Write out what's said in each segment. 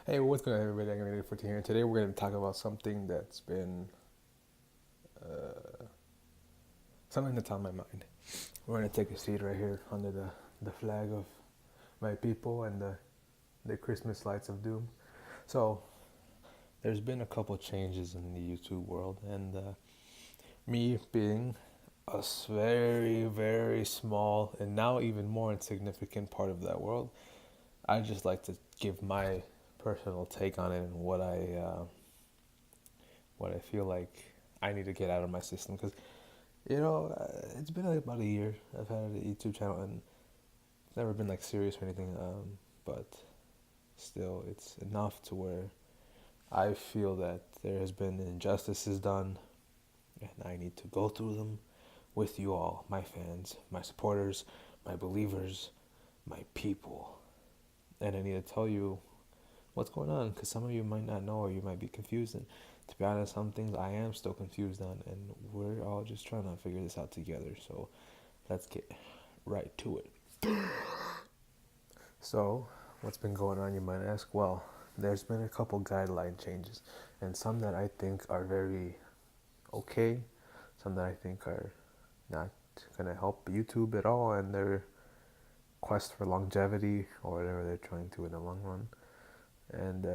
Hey, what's going on, everybody? I'm going to 14 here. Today, we're going to talk about something that's been something that's on my mind. We're going to take a seat right here under the flag of my people and the Christmas lights of doom. So, there's been a couple changes in the YouTube world, and me being a very, very small and now even more insignificant part of that world, I just like to give my personal take on it and what I feel like I need to get out of my system because it's been like about a year I've had a YouTube channel and it's never been like serious or anything, but still it's enough to where I feel that there has been injustices done and I need to go through them with you all, my fans, my supporters, my believers, my people. And I need to tell you what's going on because some of you might not know or you might be confused. And to be honest, some things I am still confused on, and we're all just trying to figure this out together. So let's get right to it. So, what's been going on, you might ask? Well, there's been a couple guideline changes, and some that I think are very okay, some that I think are not going to help YouTube at all, and their quest for longevity or whatever they're trying to in the long run. And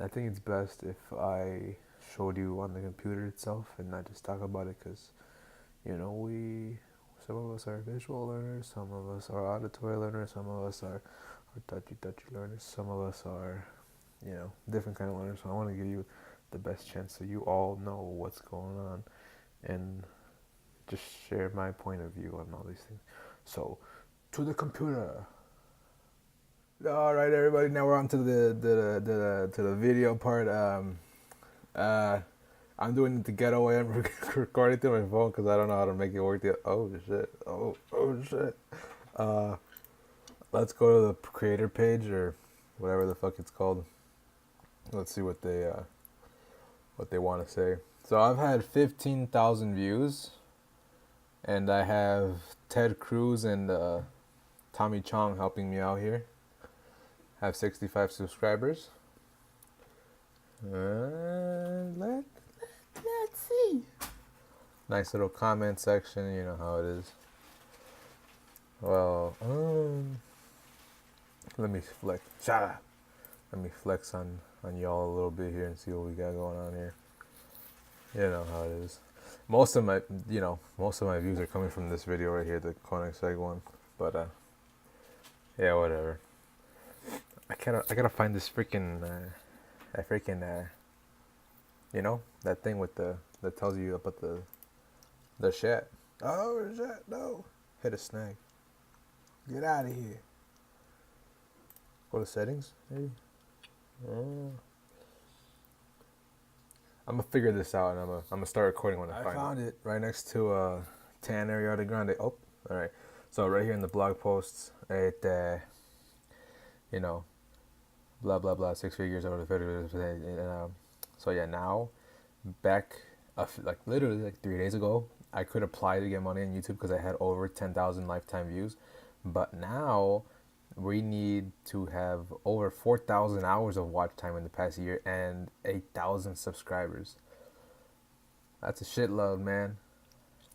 I think it's best if I showed you on the computer itself and not just talk about it because, some of us are visual learners, some of us are auditory learners, some of us are touchy learners, some of us are, different kind of learners. So I want to give you the best chance so you all know what's going on and just share my point of view on all these things. So, to the computer. All right, everybody. Now we're on to the video part. Uh, I'm doing it the ghetto way. I'm recording through my phone because I don't know how to make it work. Oh shit! Oh shit! Uh, let's go to the creator page or whatever the fuck it's called. Let's see what they want to say. So I've had 15,000 views, and I have Ted Cruz and Tommy Chong helping me out here. I have 65 subscribers. Let's see. Nice little comment section, you know how it is. Well, let me flex. Shut up. Let me flex on y'all a little bit here and see what we got going on here. You know how it is. Most of my views are coming from this video right here, the Koenigsegg one. But yeah, whatever. I gotta find this freaking that thing with that tells you about the chat. Oh shit, no. Hit a snag. Get out of here. Go to settings, maybe? I'm gonna figure this out and I'm gonna start recording when I found it. Right next to Tan Ariana Grande. Oh, alright. So right here in the blog posts, blah blah blah, 6 figures over the so yeah, now back like literally like 3 days ago, I could apply to get money on YouTube because I had over 10,000 lifetime views, but now we need to have over 4,000 hours of watch time in the past year and 8,000 subscribers. That's a shitload, man.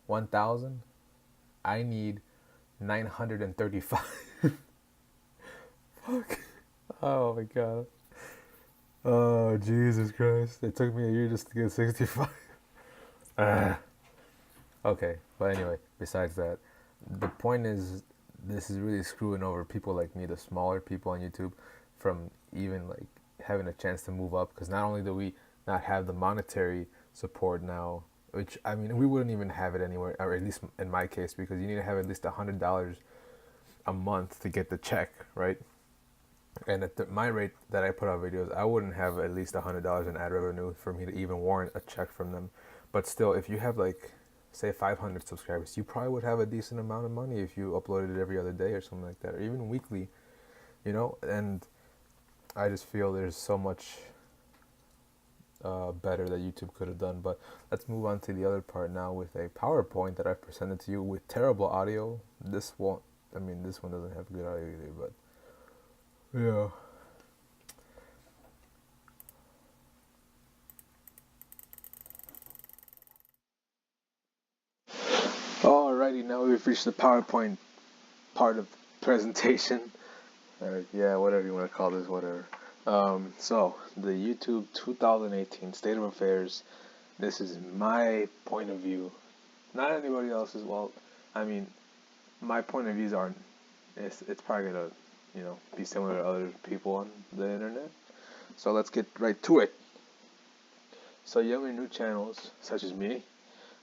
1,000. I need 935. Fuck. Oh my god. Oh, Jesus Christ. It took me a year just to get 65. Okay, but anyway, besides that, the point is, this is really screwing over people like me, the smaller people on YouTube, from even like having a chance to move up. Because not only do we not have the monetary support now, which I mean, we wouldn't even have it anywhere, or at least in my case, because you need to have at least $100 a month to get the check, right? And at my rate that I put out videos, I wouldn't have at least $100 in ad revenue for me to even warrant a check from them. But still, if you have like, say 500 subscribers, you probably would have a decent amount of money if you uploaded it every other day or something like that, or even weekly, And I just feel there's so much better that YouTube could have done. But let's move on to the other part now with a PowerPoint that I've presented to you with terrible audio. This one doesn't have good audio either, but yeah. we've reached the PowerPoint part of presentation, or yeah, whatever you want to call this, whatever. So the YouTube 2018 State of Affairs. This is my point of view, not anybody else's. Well, I mean, my point of views aren't. It's probably gonna, be similar to other people on the internet. So let's get right to it. So younger new channels, such as me,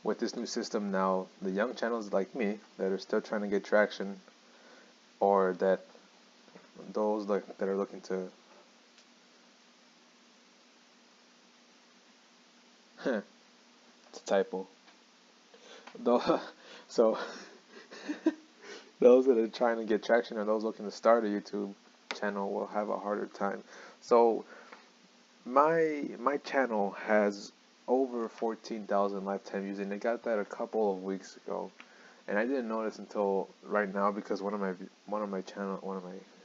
with this new system now, the young channels like me that are still trying to get traction, or that those that are looking to it's a typo. Though, so those that are trying to get traction or those looking to start a YouTube channel will have a harder time. So my channel has over 14,000 lifetime views, and I got that a couple of weeks ago, and I didn't notice until right now because one of my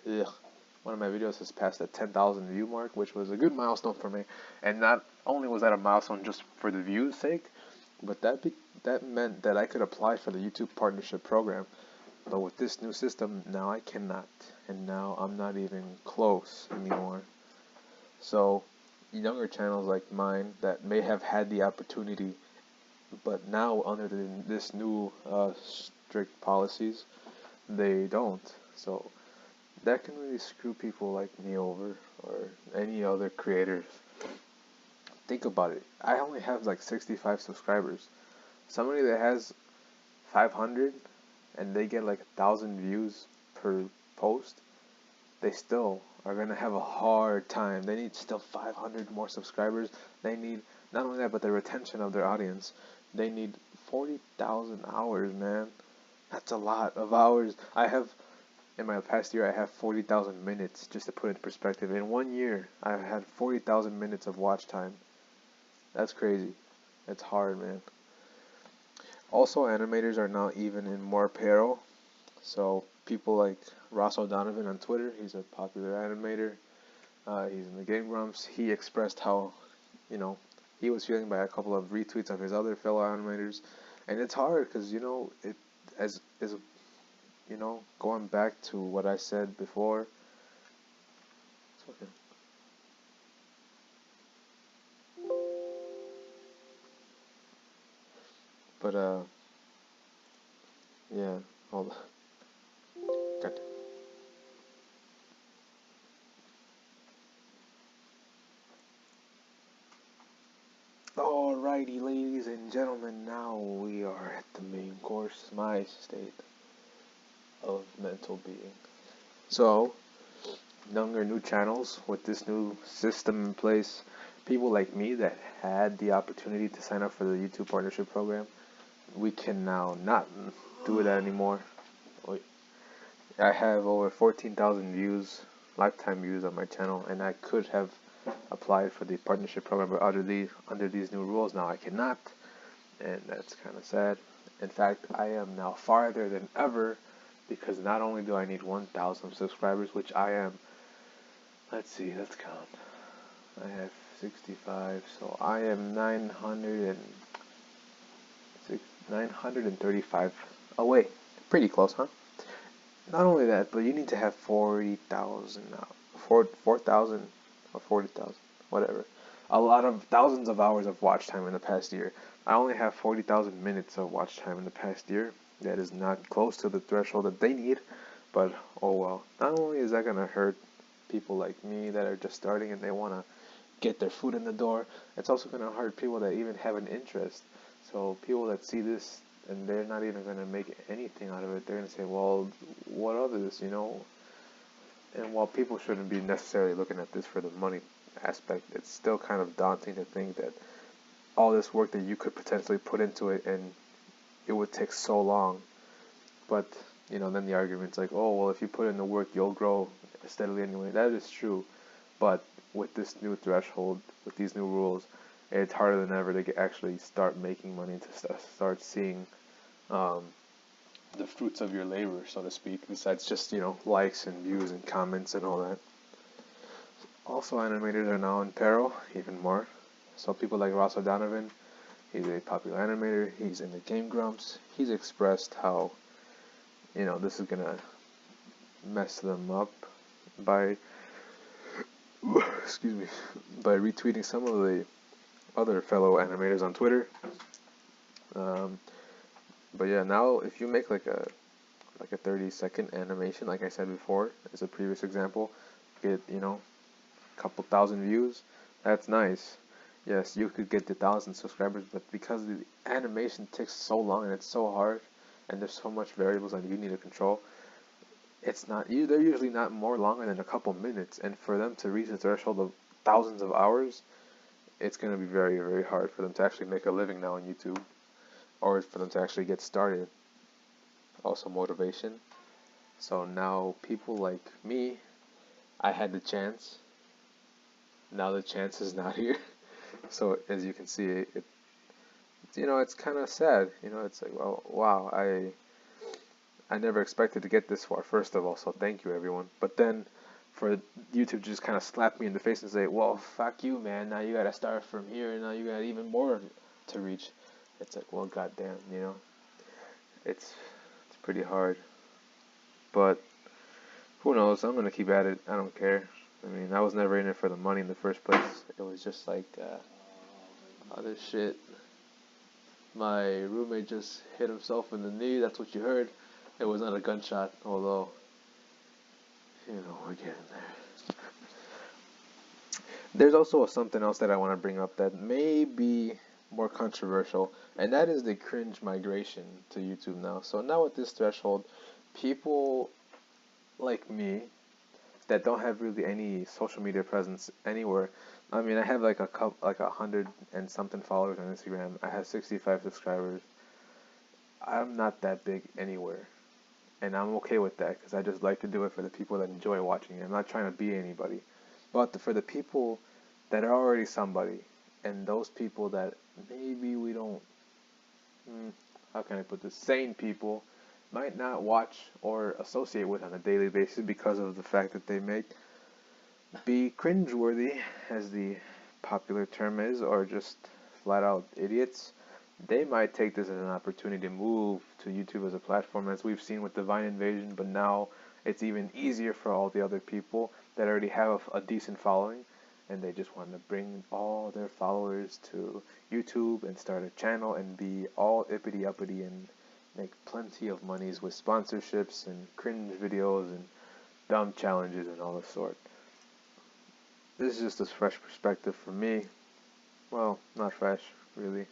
videos has passed the 10,000 view mark, which was a good milestone for me. And not only was that a milestone just for the views sake, but that meant that I could apply for the YouTube partnership program. But with this new system, now I cannot, and now I'm not even close anymore. So younger channels like mine that may have had the opportunity, but now under this new strict policies, they don't. So that can really screw people like me over, or any other creators. Think about it. I only have like 65 subscribers. Somebody that has 500 and they get like 1,000 views per post, they still are gonna have a hard time. They need still 500 more subscribers. They need not only that, but the retention of their audience. They need 40,000 hours, man. That's a lot of hours. In my past year, I have 40,000 minutes, just to put it in perspective. In 1 year, I've had 40,000 minutes of watch time. That's crazy. It's hard, man. Also, animators are now even in more peril. So people like Ross O'Donovan on Twitter, he's a popular animator. He's in the Game Grumps. He expressed how, he was feeling by a couple of retweets of his other fellow animators. And it's hard because, going back to what I said before. It's okay. But, yeah, hold on. Got it. Alrighty, ladies and gentlemen, now we are at the main course, my state of mental being. So, younger new channels with this new system in place, people like me that had the opportunity to sign up for the YouTube partnership program, we can now not do that anymore. I have over 14,000 views, lifetime views on my channel, and I could have applied for the partnership program, but under these new rules now I cannot, and that's kind of sad. In fact, I am now farther than ever, because not only do I need 1,000 subscribers, which I am, let's count. I have 65, so I am 935 away. Pretty close, huh? Not only that, but you need to have 40,000 now. 4,000 or 40,000, whatever. A lot of thousands of hours of watch time in the past year. I only have 40,000 minutes of watch time in the past year. That is not close to the threshold that they need, but oh well. Not only is that going to hurt people like me that are just starting and they want to get their foot in the door, it's also going to hurt people that even have an interest. So people that see this and they're not even going to make anything out of it, they're going to say, well, what of this, And while people shouldn't be necessarily looking at this for the money aspect, it's still kind of daunting to think that all this work that you could potentially put into it and it would take so long. But, then the argument's like, oh, well, if you put in the work, you'll grow steadily anyway. That is true. But with this new threshold, with these new rules, it's harder than ever to actually start making money, to start seeing the fruits of your labor, so to speak, besides just, likes and views and comments and all that. Also, animators are now in peril, even more. So people like Ross O'Donovan, he's a popular animator, he's in the Game Grumps, he's expressed how you know, this is gonna mess them up by excuse me, by retweeting some of the other fellow animators on Twitter. But yeah, now if you make like a 30-second animation, like I said before, as a previous example, get, you know, a couple thousand views, that's nice. Yes, you could get the 1,000 subscribers, but because the animation takes so long and it's so hard, and there's so much variables that you need to control, it's not. They're usually not more longer than a couple minutes, and for them to reach the threshold of thousands of hours, it's going to be very, very hard for them to actually make a living now on YouTube, or for them to actually get started. Also, motivation. So now people like me, I had the chance. Now the chance is not here. So as you can see, you know, it's kind of sad. You know, it's like, well, wow, I never expected to get this far, first of all, so thank you, everyone. But then, for YouTube to just kind of slap me in the face and say, well, fuck you, man, now you gotta start from here, and now you got even more to reach. It's like, well, goddamn, you know, it's pretty hard. But, who knows, I'm gonna keep at it, I don't care. I mean, I was never in it for the money in the first place. It was just like, other shit. My roommate just hit himself in the knee, that's what you heard. It was not a gunshot, although, you know, we're getting there. There's also something else that I want to bring up that may be more controversial, and that is the cringe migration to YouTube now. So now with this threshold, people like me that don't have really any social media presence anywhere. I mean, I have like 100 and something followers on Instagram. I have 65 subscribers. I'm not that big anywhere. And I'm okay with that because I just like to do it for the people that enjoy watching it. I'm not trying to be anybody. But for the people that are already somebody, and those people that maybe we don't, how can I put this, sane people might not watch or associate with on a daily basis because of the fact that they may be cringeworthy, as the popular term is, or just flat out idiots. They might take this as an opportunity to move to YouTube as a platform, as we've seen with the Vine invasion, but now it's even easier for all the other people that already have a decent following, and they just want to bring all their followers to YouTube and start a channel and be all uppity and make plenty of monies with sponsorships and cringe videos and dumb challenges and all the sort. This is just a fresh perspective for me. Well, not fresh, really.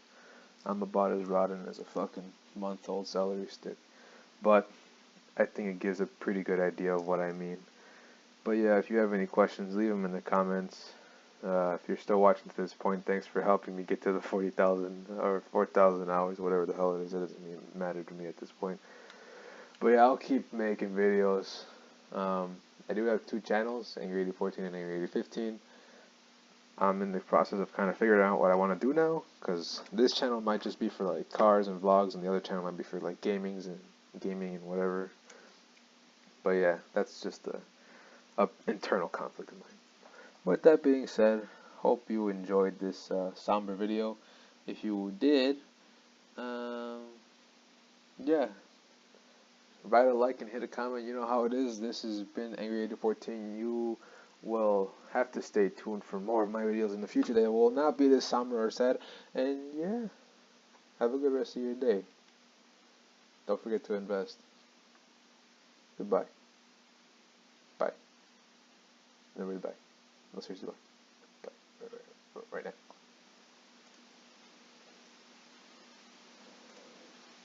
I'm about as rotten as a fucking month-old celery stick. But I think it gives a pretty good idea of what I mean. But yeah, if you have any questions, leave them in the comments. If you're still watching to this point, thanks for helping me get to the 40,000 or 4,000 hours, whatever the hell it is. It doesn't matter to me at this point. But yeah, I'll keep making videos. I do have 2 channels, Angry 8014 and Angry 8015. I'm in the process of kind of figuring out what I want to do now, because this channel might just be for like cars and vlogs, and the other channel might be for like gaming and whatever. But yeah, that's just a internal conflict of mine. With that being said, hope you enjoyed this somber video. If you did, yeah, write a like and hit a comment. You know how it is. This has been Angry 8014. You will have to stay tuned for more of my videos in the future. They will not be this somber or sad. And yeah, have a good rest of your day. Don't forget to invest. Goodbye. Bye. Everybody bye. No, seriously, bye.